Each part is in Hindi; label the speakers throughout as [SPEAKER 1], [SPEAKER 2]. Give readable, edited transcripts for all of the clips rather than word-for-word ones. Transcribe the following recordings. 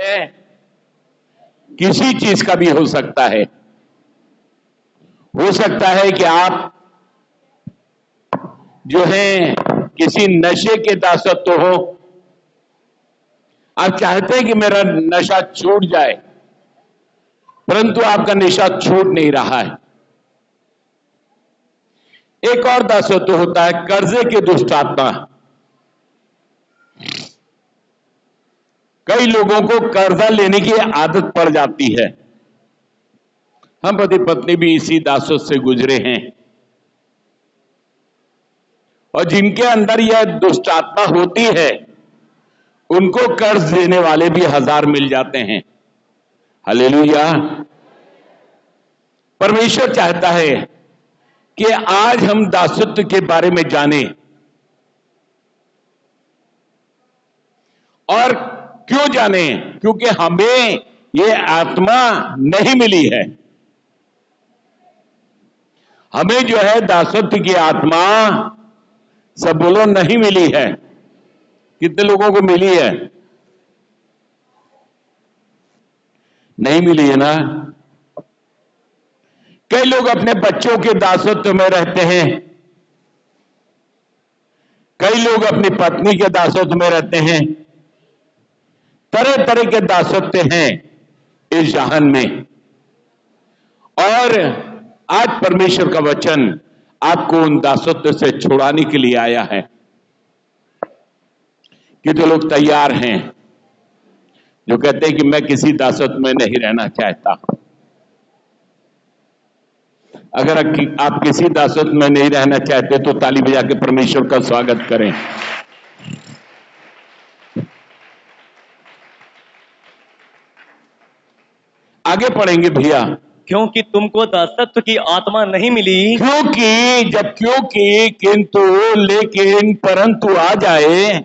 [SPEAKER 1] है, किसी चीज का भी हो सकता है। हो सकता है कि आप जो है किसी नशे के दासत्व हो। आप चाहते हैं कि मेरा नशा छूट जाए, परंतु आपका नशा छूट नहीं रहा है। एक और दासत्व होता है कर्जे के दुष्ट आत्मा। कई लोगों को कर्जा लेने की आदत पड़ जाती है। हम पति पत्नी भी इसी दासत्व से गुजरे हैं, और जिनके अंदर यह दुष्ट आत्मा होती है उनको कर्ज देने वाले भी हजार मिल जाते हैं। हालेलुया। परमेश्वर चाहता है कि आज हम दासत्व के बारे में जानें। और क्यों जानें? क्योंकि हमें ये आत्मा नहीं मिली है। हमें जो है दासत्व की आत्मा, सब बोलो, नहीं मिली है। कितने लोगों को मिली है? नहीं मिली है ना। कई लोग अपने बच्चों के दासत्व में रहते हैं, कई लोग अपनी पत्नी के दासत्व में रहते हैं। तरह तरह के दासत्व हैं इस जहान में, और आज परमेश्वर का वचन आपको उन दासत्व से छुड़ाने के लिए आया है। कितने लोग तैयार हैं जो कहते हैं कि मैं किसी दासत्व में नहीं रहना चाहता? अगर आप किसी दासत्व में नहीं रहना चाहते तो ताली बजा के परमेश्वर का स्वागत करें। आगे पढ़ेंगे भैया।
[SPEAKER 2] क्योंकि तुमको दासत्व की आत्मा नहीं मिली।
[SPEAKER 1] क्योंकि किंतु लेकिन परंतु आ जाए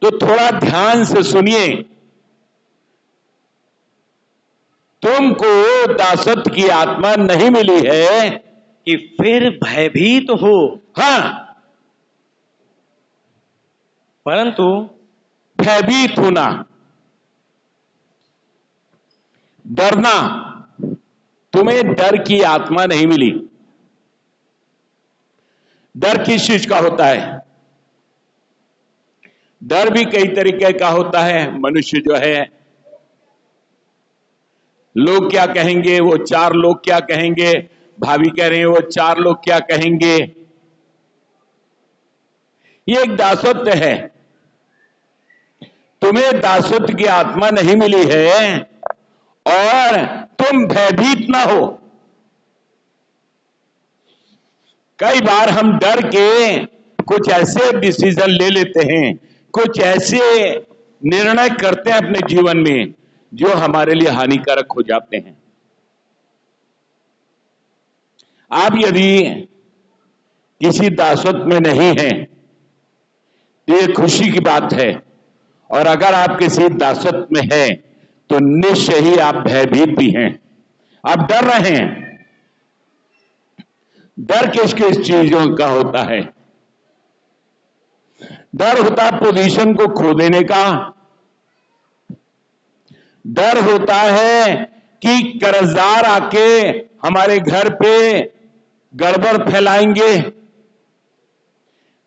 [SPEAKER 1] तो थोड़ा ध्यान से सुनिए। तुमको दासत्व की आत्मा नहीं मिली है
[SPEAKER 2] कि फिर भयभीत हो।
[SPEAKER 1] हाँ,
[SPEAKER 2] परंतु
[SPEAKER 1] भयभीत होना, डरना। तुम्हें डर की आत्मा नहीं मिली। डर किस चीज का होता है? डर भी कई तरीके का होता है। मनुष्य जो है, लोग क्या कहेंगे, वो चार लोग क्या कहेंगे, भाभी कह रहे हैं वो चार लोग क्या कहेंगे, ये एक दासत्व है। तुम्हें दासत्व की आत्मा नहीं मिली है और तुम भयभीत ना हो। कई बार हम डर के कुछ ऐसे डिसीजन ले लेते हैं, कुछ ऐसे निर्णय करते हैं अपने जीवन में जो हमारे लिए हानिकारक हो जाते हैं। आप यदि किसी दासत्व में नहीं हैं तो ये खुशी की बात है, और अगर आप किसी दासत्व में हैं तो निश्चय ही आप भयभीत भी हैं। आप डर रहे हैं। डर किस किस चीजों का होता है? डर होता है पोजीशन को खो देने का। डर होता है कि कर्जदार आके हमारे घर पे गड़बड़ फैलाएंगे।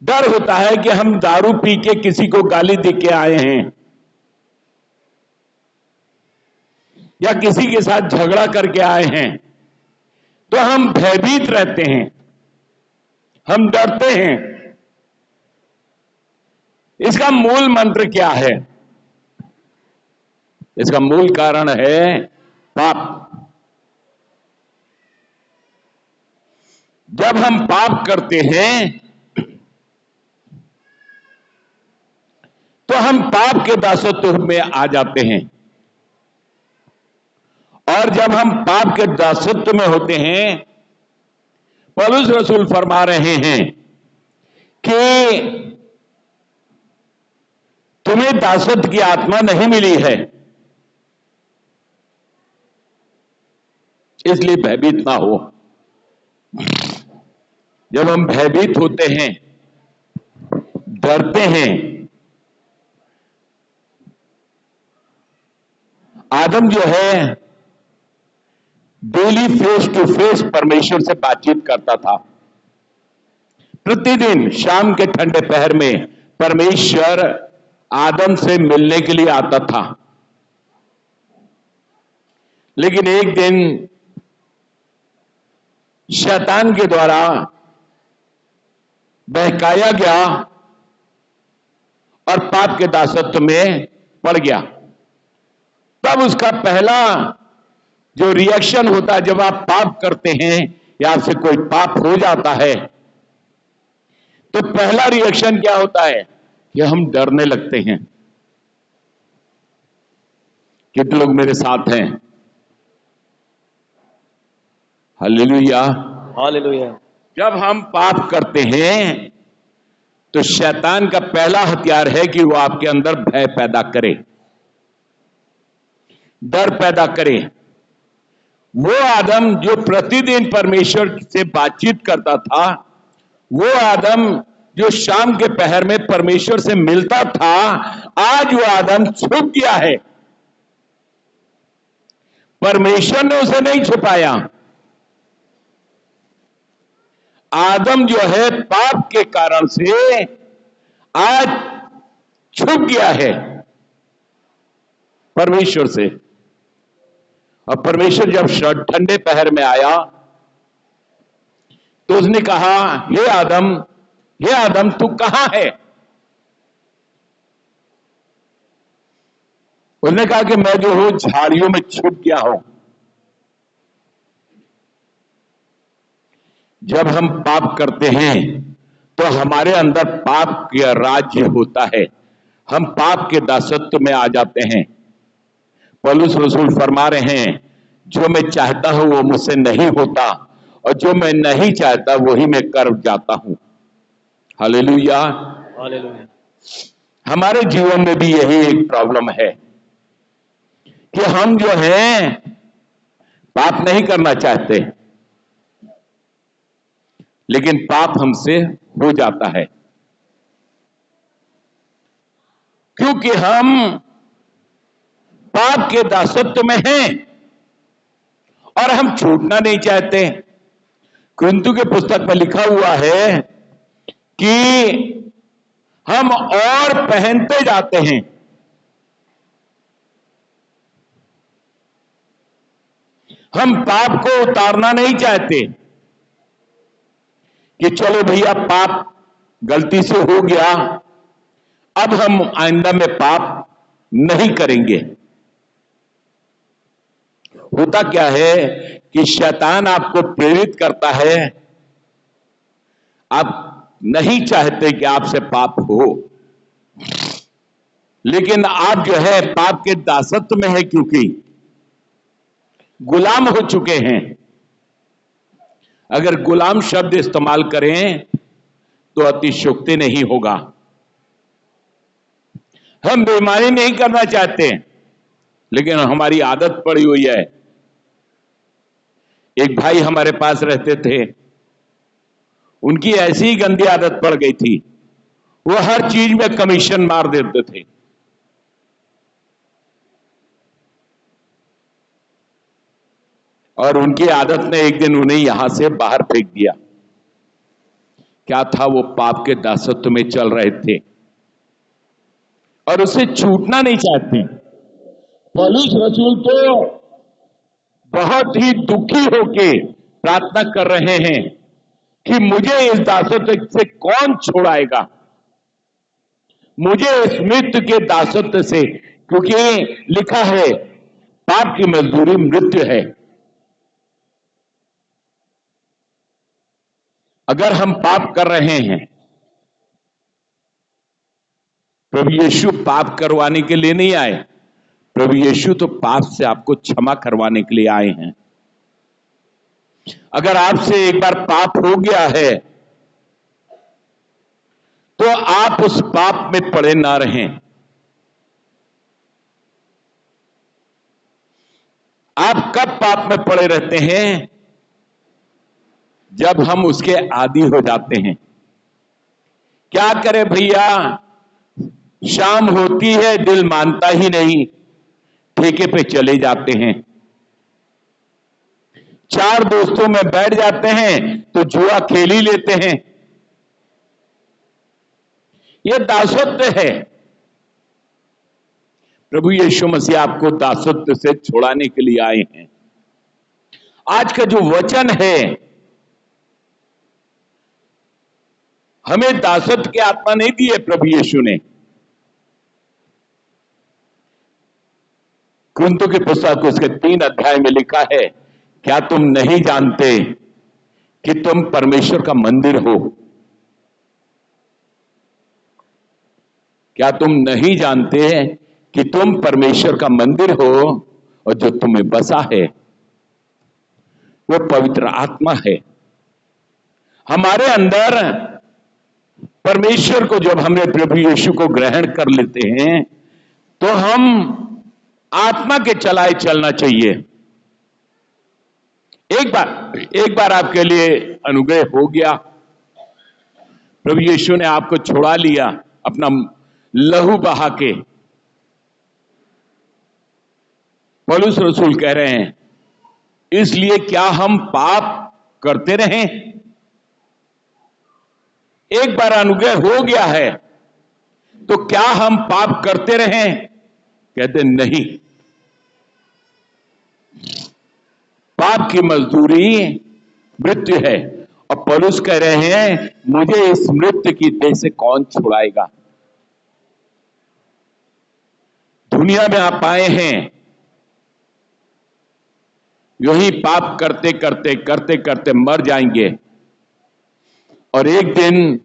[SPEAKER 1] डर होता है कि हम दारू पी के किसी को गाली दे के आए हैं, या किसी के साथ झगड़ा करके आए हैं, तो हम भयभीत रहते हैं, हम डरते हैं। इसका मूल मंत्र क्या है? इसका मूल कारण है पाप। जब हम पाप करते हैं तो हम पाप के दासत्व में आ जाते हैं, और जब हम पाप के दासत्व में होते हैं, पौलुस रसूल फरमा रहे हैं कि तुम्हें दासत्व की आत्मा नहीं मिली है, इसलिए भयभीत ना हो। जब हम भयभीत होते हैं, डरते हैं, आदम जो है डेली फेस टू फेस परमेश्वर से बातचीत करता था। प्रतिदिन शाम के ठंडे पहर में परमेश्वर आदम से मिलने के लिए आता था। लेकिन एक दिन शैतान के द्वारा बहकाया गया और पाप के दासत्व में पड़ गया। तब उसका पहला जो रिएक्शन होता है जब आप पाप करते हैं या आपसे कोई पाप हो जाता है, तो पहला रिएक्शन क्या होता है कि हम डरने लगते हैं। कितने लोग मेरे साथ हैं? हालेलुया।
[SPEAKER 2] हालेलुया।
[SPEAKER 1] जब हम पाप करते हैं तो शैतान का पहला हथियार है कि वो आपके अंदर भय पैदा करे, डर पैदा करे। वो आदम जो प्रतिदिन परमेश्वर से बातचीत करता था, वो आदम जो शाम के पहर में परमेश्वर से मिलता था, आज वो आदम छुप गया है। परमेश्वर ने उसे नहीं छुपाया। आदम जो है पाप के कारण से आज छुप गया है परमेश्वर से। और परमेश्वर जब ठंडे पहर में आया तो उसने कहा, हे आदम तू कहां है? उसने कहा कि मैं जो हूं झाड़ियों में छुप गया हूं। जब हम पाप करते हैं तो हमारे अंदर पाप का राज्य होता है, हम पाप के दासत्व में आ जाते हैं। पौलुस रसूल फरमा रहे हैं, जो मैं चाहता हूं वो मुझसे नहीं होता और जो मैं नहीं चाहता वही मैं कर जाता हूं। हालेलुया।
[SPEAKER 2] हालेलुया।
[SPEAKER 1] हमारे जीवन में भी यही एक प्रॉब्लम है कि हम जो हैं पाप नहीं करना चाहते, लेकिन पाप हमसे हो जाता है क्योंकि हम पाप के दासत्व में हैं और हम छूटना नहीं चाहते। कुरिन्थियों के पुस्तक में लिखा हुआ है कि हम और पहनते जाते हैं। हम पाप को उतारना नहीं चाहते कि चलो भैया पाप गलती से हो गया, अब हम आइंदा में पाप नहीं करेंगे। होता क्या है कि शैतान आपको प्रेरित करता है, आप नहीं चाहते कि आपसे पाप हो, लेकिन आप जो है पाप के दासत्व में है क्योंकि गुलाम हो चुके हैं। अगर गुलाम शब्द इस्तेमाल करें तो अतिशयोक्ति नहीं होगा। हम बेईमानी नहीं करना चाहते, लेकिन हमारी आदत पड़ी हुई है। एक भाई हमारे पास रहते थे, उनकी ऐसी ही गंदी आदत पड़ गई थी, वो हर चीज में कमीशन मार देते थे। और उनकी आदत ने एक दिन उन्हें यहां से बाहर फेंक दिया। क्या था? वो पाप के दासत्व में चल रहे थे और उसे छूटना नहीं चाहते। पौलुस रसूल तो बहुत ही दुखी होके प्रार्थना कर रहे हैं कि मुझे इस दासत्व से कौन छुड़ाएगा, मुझे इस मृत्यु के दासत्व से, क्योंकि लिखा है पाप की मजदूरी मृत्यु है। अगर हम पाप कर रहे हैं, प्रभु यीशु पाप करवाने के लिए नहीं आए, प्रभु यीशु तो पाप से आपको क्षमा करवाने के लिए आए हैं। अगर आपसे एक बार पाप हो गया है तो आप उस पाप में पड़े ना रहें। आप कब पाप में पड़े रहते हैं? जब हम उसके आदी हो जाते हैं। क्या करें भैया, शाम होती है दिल मानता ही नहीं, ठेके पे चले जाते हैं, चार दोस्तों में बैठ जाते हैं तो जुआ खेल ही लेते हैं। यह दासत्व है। प्रभु यीशु मसीह आपको दासत्व से छुड़ाने के लिए आए हैं। आज का जो वचन है, हमें दासत्व की आत्मा नहीं दी है प्रभु यीशु ने। कुरिन्थियों की पुस्तक उसके 3 अध्याय में लिखा है, क्या तुम नहीं जानते कि तुम परमेश्वर का मंदिर हो? क्या तुम नहीं जानते कि तुम परमेश्वर का मंदिर हो और जो तुम्हें बसा है वो पवित्र आत्मा है। हमारे अंदर परमेश्वर को जब हमने प्रभु यीशु को ग्रहण कर लेते हैं तो हम आत्मा के चलाए चलना चाहिए। एक बार आपके लिए अनुग्रह हो गया, प्रभु यीशु ने आपको छुड़ा लिया अपना लहू बहा के। पौलुस रसूल कह रहे हैं, इसलिए क्या हम पाप करते रहें? एक बार अनुग्रह हो गया है तो क्या हम पाप करते रहें? कहते नहीं। पाप की मजदूरी मृत्यु है। और पौलुस कह रहे हैं, मुझे इस मृत्यु की देह से कौन छुड़ाएगा? दुनिया में आप आए हैं, यही पाप करते करते करते करते मर जाएंगे और एक दिन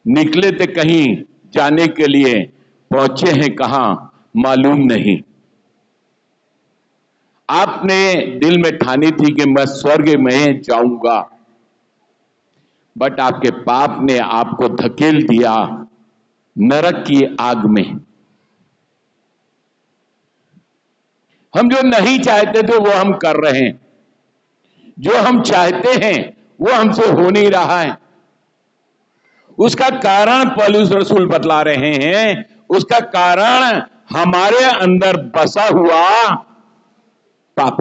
[SPEAKER 1] निकले थे कहीं जाने के लिए, पहुंचे हैं कहां मालूम नहीं। आपने दिल में ठानी थी कि मैं स्वर्ग में जाऊंगा, बट आपके पाप ने आपको धकेल दिया नरक की आग में। हम जो नहीं चाहते थे वो हम कर रहे हैं, जो हम चाहते हैं वो हमसे हो नहीं रहा है। उसका कारण पौलुस रसूल बतला रहे हैं, उसका कारण हमारे अंदर बसा हुआ पाप।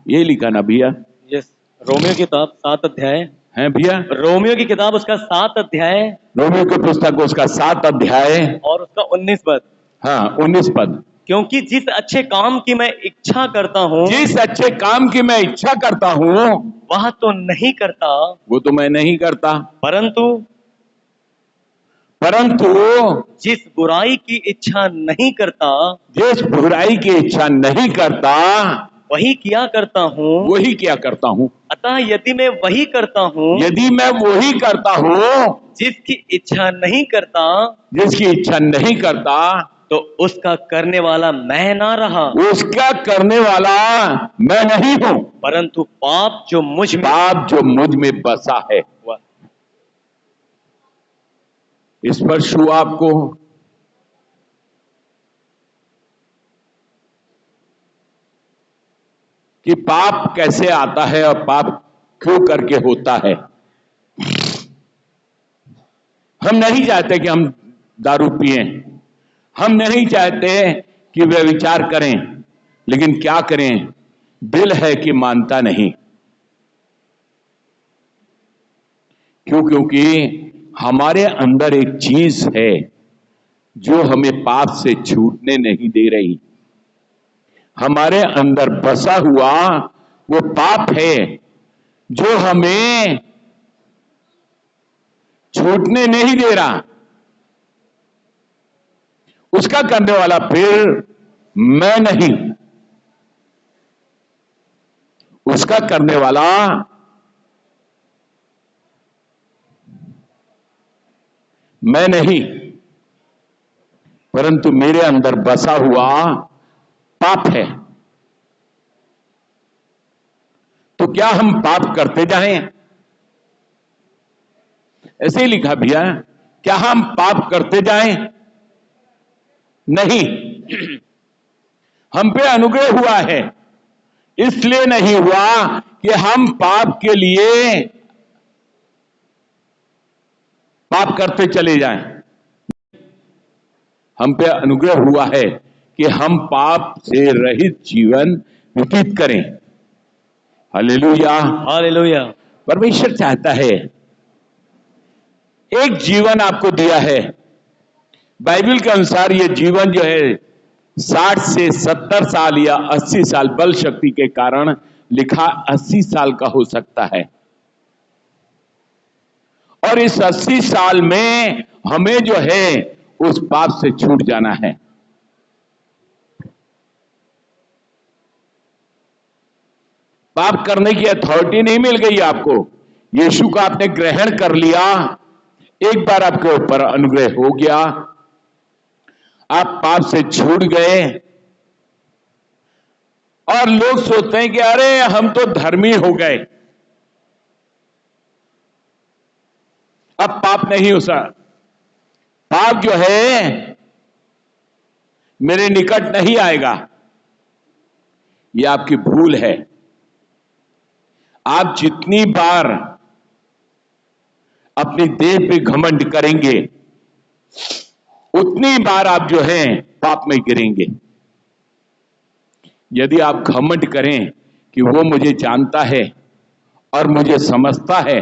[SPEAKER 1] ये लिखा ना भैया?
[SPEAKER 2] यस। रोमियो की किताब 7 अध्याय
[SPEAKER 1] है भैया?
[SPEAKER 2] रोमियो की किताब उसका 7 अध्याय
[SPEAKER 1] रोमियो की पुस्तक उसका 7 अध्याय
[SPEAKER 2] और उसका 19 पद।
[SPEAKER 1] हाँ 19 पद।
[SPEAKER 2] क्योंकि जिस अच्छे काम की मैं इच्छा करता हूँ,
[SPEAKER 1] जिस अच्छे काम की मैं इच्छा करता हूँ
[SPEAKER 2] वह तो नहीं करता,
[SPEAKER 1] वो तो मैं नहीं करता,
[SPEAKER 2] परंतु जिस बुराई की इच्छा नहीं करता,
[SPEAKER 1] जिस बुराई की इच्छा नहीं करता
[SPEAKER 2] वही किया करता हूँ।
[SPEAKER 1] वही क्या करता हूँ।
[SPEAKER 2] अतः यदि मैं वही करता हूँ,
[SPEAKER 1] यदि मैं वही करता हूँ
[SPEAKER 2] जिसकी इच्छा नहीं करता,
[SPEAKER 1] जिसकी इच्छा नहीं करता,
[SPEAKER 2] तो उसका करने वाला मैं ना रहा,
[SPEAKER 1] उसका करने वाला मैं नहीं हूं,
[SPEAKER 2] परंतु पाप जो मुझ
[SPEAKER 1] में बसा है। स्पर्श हुआ आपको? कि पाप कैसे आता है और पाप क्यों करके होता है। हम नहीं चाहते कि हम दारू पिएं, हम नहीं चाहते कि वे विचार करें, लेकिन क्या करें, दिल है कि मानता नहीं। क्योंकि हमारे अंदर एक चीज है जो हमें पाप से छूटने नहीं दे रही। हमारे अंदर बसा हुआ वो पाप है जो हमें छूटने नहीं दे रहा। उसका करने वाला फिर मैं नहीं, उसका करने वाला मैं नहीं, परंतु मेरे अंदर बसा हुआ पाप है। तो क्या हम पाप करते जाएं? ऐसे ही लिखा भैया, क्या हम पाप करते जाएं? नहीं। हम पे अनुग्रह हुआ है, इसलिए नहीं हुआ कि हम पाप के लिए पाप करते चले जाएं। हम पे अनुग्रह हुआ है कि हम पाप से रहित जीवन व्यतीत करें। हालेलुया।
[SPEAKER 2] हालेलुया।
[SPEAKER 1] परमेश्वर चाहता है, एक जीवन आपको दिया है। बाइबल के अनुसार यह जीवन जो है 60 से 70 साल या 80 साल, बल शक्ति के कारण लिखा 80 साल का हो सकता है। और इस 80 साल में हमें जो है उस पाप से छूट जाना है। पाप करने की अथॉरिटी नहीं मिल गई आपको। यीशु का आपने ग्रहण कर लिया, एक बार आपके ऊपर अनुग्रह हो गया, आप पाप से छूट गए। और लोग सोचते हैं कि अरे हम तो धर्मी हो गए, अब पाप नहीं हो सकता, पाप जो है मेरे निकट नहीं आएगा। यह आपकी भूल है। आप जितनी बार अपनी देह पे घमंड करेंगे, उतनी बार आप जो हैं पाप में गिरेंगे। यदि आप घमंड करें कि वो मुझे जानता है और मुझे समझता है,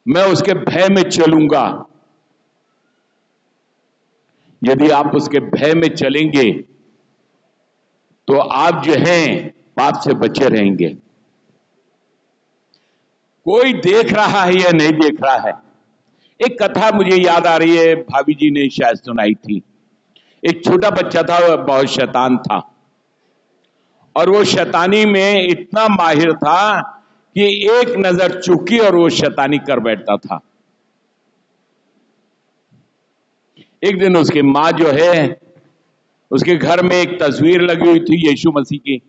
[SPEAKER 1] मैं उसके भय में चलूंगा, यदि आप उसके भय में चलेंगे तो आप जो हैं पाप से बचे रहेंगे। कोई देख रहा है या नहीं देख रहा है। एक कथा मुझे याद आ रही है, भाभी जी ने शायद सुनाई थी। एक छोटा बच्चा था, वह बहुत शैतान था और वो शैतानी में इतना माहिर था कि एक नजर चूकी और वो शैतानी कर बैठता था। एक दिन उसकी माँ जो है, उसके घर में एक तस्वीर लगी हुई थी यीशु मसीह की,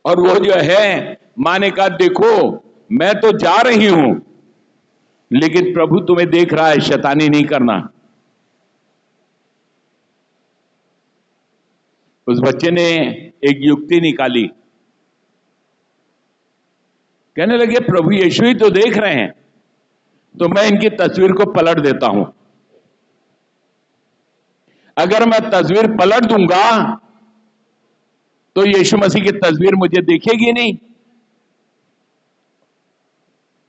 [SPEAKER 1] और वो जो है माँ ने कहा, देखो मैं तो जा रही हूं लेकिन प्रभु तुम्हें देख रहा है, शैतानी नहीं करना। उस बच्चे ने एक युक्ति निकाली, कहने लगे प्रभु यीशु ही तो देख रहे हैं, तो मैं इनकी तस्वीर को पलट देता हूं। अगर मैं तस्वीर पलट दूंगा तो यीशु मसीह की तस्वीर मुझे दिखेगी नहीं,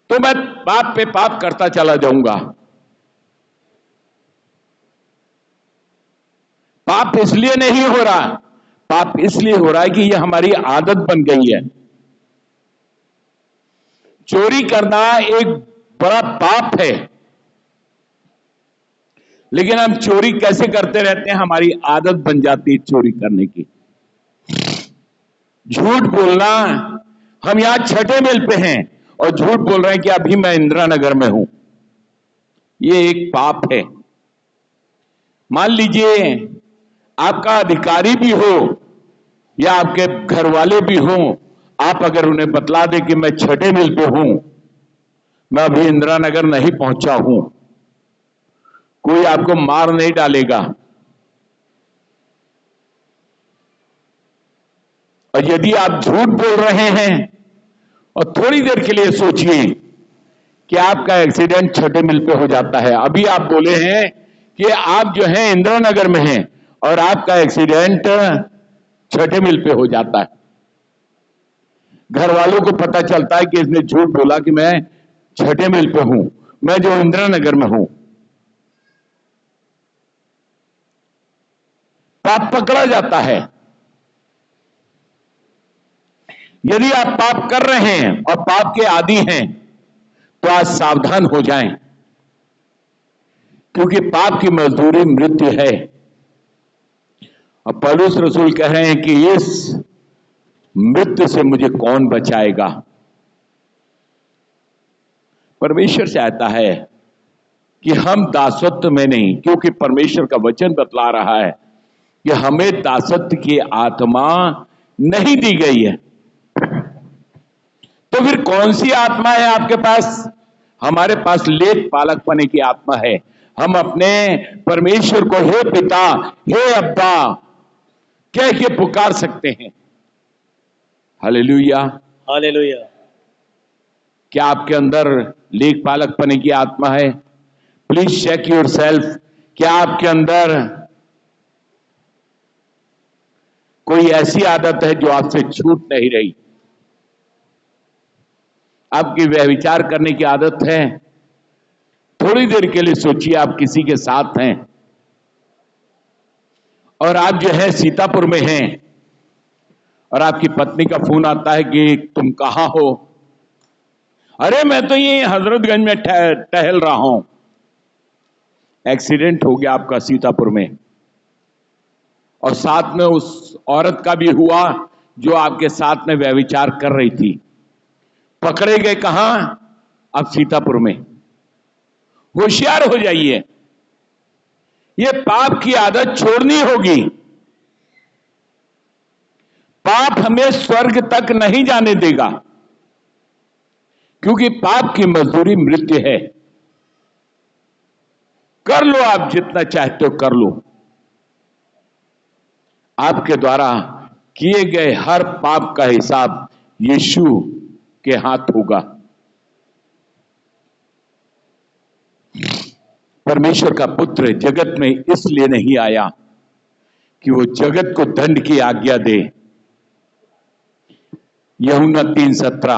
[SPEAKER 1] तो मैं पाप पे पाप करता चला जाऊंगा। पाप इसलिए नहीं हो रहा, पाप इसलिए हो रहा है कि यह हमारी आदत बन गई है। चोरी करना एक बड़ा पाप है, लेकिन हम चोरी कैसे करते रहते हैं, हमारी आदत बन जाती है चोरी करने की। झूठ बोलना, हम यहां छठे मील पे हैं और झूठ बोल रहे हैं कि अभी मैं इंदिरा नगर में हूं, ये एक पाप है। मान लीजिए आपका अधिकारी भी हो या आपके घर वाले भी हो, आप अगर उन्हें बतला दें कि मैं छठे मील पे हूं, मैं अभी इंदिरा नगर नहीं पहुंचा हूं, कोई आपको मार नहीं डालेगा। और यदि आप झूठ बोल रहे हैं और थोड़ी देर के लिए सोचिए कि आपका एक्सीडेंट छठे मील पे हो जाता है। अभी आप बोले हैं कि आप जो है इंदिरा नगर में हैं और आपका एक्सीडेंट छठे मील पे हो जाता है। घर वालों को पता चलता है कि इसने झूठ बोला कि मैं छठे मील पे हूं, मैं जो इंदिरा नगर में हूं। पाप पकड़ा जाता है। यदि आप पाप कर रहे हैं और पाप के आदी हैं तो आज सावधान हो जाएं, क्योंकि पाप की मजदूरी मृत्यु है। और पौलुस रसूल कह रहे हैं कि इस मृत्यु से मुझे कौन बचाएगा। परमेश्वर चाहता है कि हम दासत्व में नहीं, क्योंकि परमेश्वर का वचन बतला रहा है कि हमें दासत्व की आत्मा नहीं दी गई है। तो फिर कौन सी आत्मा है आपके पास? हमारे पास लेख पालक पने की आत्मा है। हम अपने परमेश्वर को हे पिता, हे अब्बा कह के पुकार सकते हैं। Hallelujah,
[SPEAKER 2] hallelujah.
[SPEAKER 1] क्या आपके अंदर लेख पालक पने की आत्मा है? Please check yourself. क्या आपके अंदर कोई ऐसी आदत है जो आपसे छूट नहीं रही, आपकी व्यभिचार करने की आदत है। थोड़ी देर के लिए सोचिए, आप किसी के साथ हैं और आप जो है सीतापुर में हैं और आपकी पत्नी का फोन आता है कि तुम कहां हो? अरे मैं तो ये हजरतगंज में टहल रहा हूं। एक्सीडेंट हो गया आपका सीतापुर में, और साथ में उस औरत का भी हुआ जो आपके साथ में व्यभिचार कर रही थी। पकड़े गए कहां? अब सीतापुर में। होशियार हो जाइए, ये पाप की आदत छोड़नी होगी। पाप हमें स्वर्ग तक नहीं जाने देगा, क्योंकि पाप की मजदूरी मृत्यु है। कर लो, आप जितना चाहते हो कर लो, आपके द्वारा किए गए हर पाप का हिसाब यीशु के हाथ होगा। परमेश्वर का पुत्र जगत में इसलिए नहीं आया कि वो जगत को दंड की आज्ञा दे। यूहन्ना 3:17,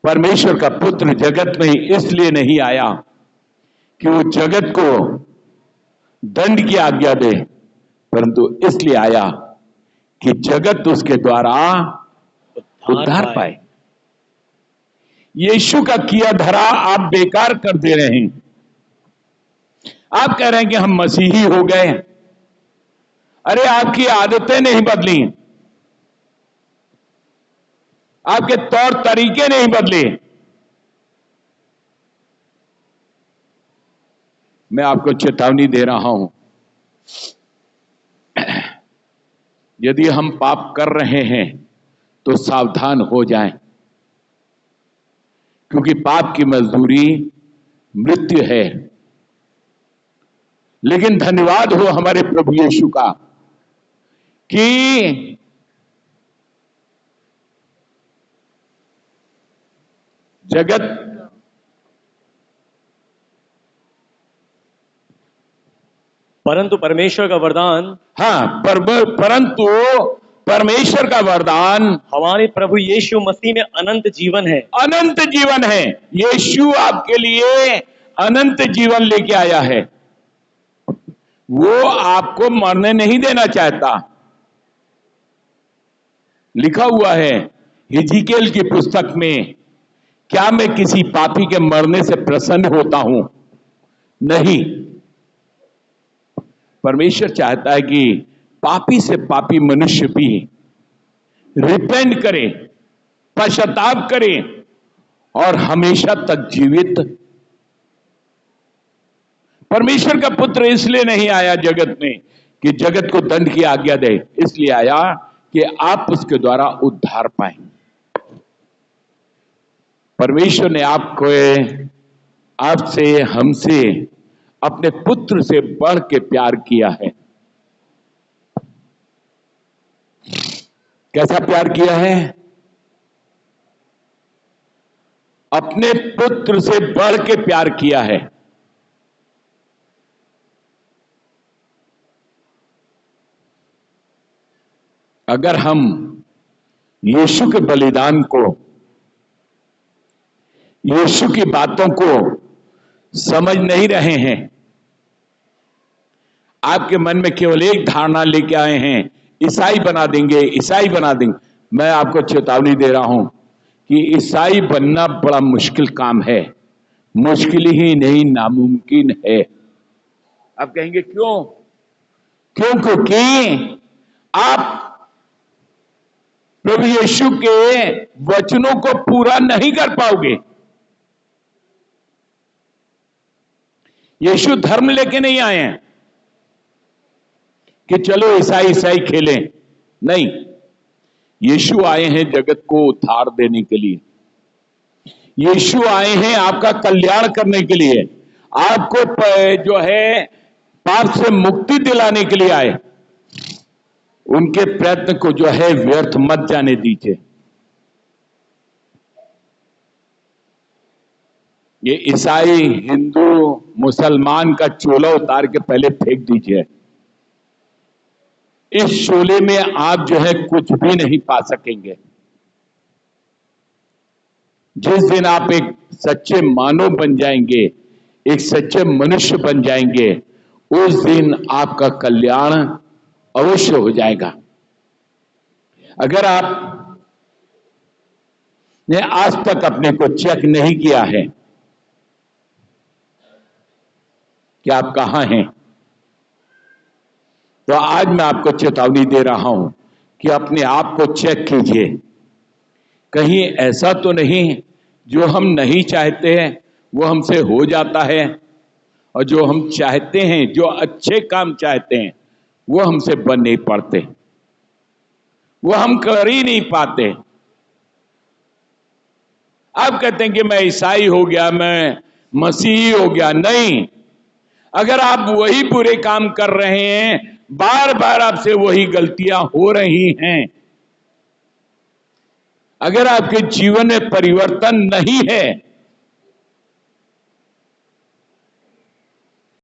[SPEAKER 1] परमेश्वर का पुत्र जगत में इसलिए नहीं आया कि वो जगत को दंड की आज्ञा दे, परंतु इसलिए आया कि जगत उसके द्वारा उद्धार पाए। यीशु का किया धरा आप बेकार कर दे रहे हैं। आप कह रहे हैं कि हम मसीही हो गए। अरे आपकी आदतें नहीं बदली, आपके तौर तरीके नहीं बदले। मैं आपको चेतावनी दे रहा हूं, यदि हम पाप कर रहे हैं तो सावधान हो जाएं, क्योंकि पाप की मजदूरी मृत्यु है। लेकिन धन्यवाद हो हमारे प्रभु यीशु का कि जगत
[SPEAKER 2] परंतु परमेश्वर का वरदान,
[SPEAKER 1] परंतु परमेश्वर का वरदान
[SPEAKER 2] हमारे प्रभु यीशु मसीह में अनंत जीवन है।
[SPEAKER 1] अनंत जीवन है। यीशु आपके लिए अनंत जीवन लेके आया है। वो आपको मरने नहीं देना चाहता। लिखा हुआ है हिजकियेल की पुस्तक में, क्या मैं किसी पापी के मरने से प्रसन्न होता हूं? नहीं। परमेश्वर चाहता है कि पापी से पापी मनुष्य भी रिपेंट करे, पश्चाताप करे और हमेशा तक जीवित। परमेश्वर का पुत्र इसलिए नहीं आया जगत में कि जगत को दंड की आज्ञा दे, इसलिए आया कि आप उसके द्वारा उद्धार पाएं। परमेश्वर ने आपको, आपसे, हमसे अपने पुत्र से बढ़ के प्यार किया है। कैसा प्यार किया है? अपने पुत्र से बढ़ के प्यार किया है। अगर हम यीशु के बलिदान को, यीशु की बातों को समझ नहीं रहे हैं, आपके मन में केवल एक धारणा लेके आए हैं, ईसाई बना देंगे, ईसाई बना देंगे। मैं आपको चेतावनी दे रहा हूं कि ईसाई बनना बड़ा मुश्किल काम है। मुश्किल ही नहीं, नामुमकिन है। आप कहेंगे क्यों? क्योंकि आप प्रभु यीशु के वचनों को पूरा नहीं कर पाओगे। यीशु धर्म लेके नहीं आए हैं कि चलो ईसाई ईसाई खेलें। नहीं, यीशु आए हैं जगत को उद्धार देने के लिए। यीशु आए हैं आपका कल्याण करने के लिए, आपको जो है पाप से मुक्ति दिलाने के लिए आए। उनके प्रयत्न को जो है व्यर्थ मत जाने दीजिए। ये ईसाई, हिंदू, मुसलमान का चोला उतार के पहले फेंक दीजिए। इस शोले में आप जो है कुछ भी नहीं पा सकेंगे। जिस दिन आप एक सच्चे मानव बन जाएंगे, एक सच्चे मनुष्य बन जाएंगे, उस दिन आपका कल्याण अवश्य हो जाएगा। अगर आप ने आज तक अपने को चेक नहीं किया है कि आप कहां हैं, तो आज मैं आपको चेतावनी दे रहा हूं कि अपने आप को चेक कीजिए। कहीं ऐसा तो नहीं जो हम नहीं चाहते हैं वो हमसे हो जाता है, और जो हम चाहते हैं, जो अच्छे काम चाहते हैं, वो हमसे बन नहीं पड़ते, वो हम कर ही नहीं पाते। आप कहते हैं कि मैं ईसाई हो गया, मैं मसीही हो गया। नहीं, अगर आप वही बुरे काम कर रहे हैं, बार बार आपसे वही गलतियां हो रही हैं, अगर आपके जीवन में परिवर्तन नहीं है,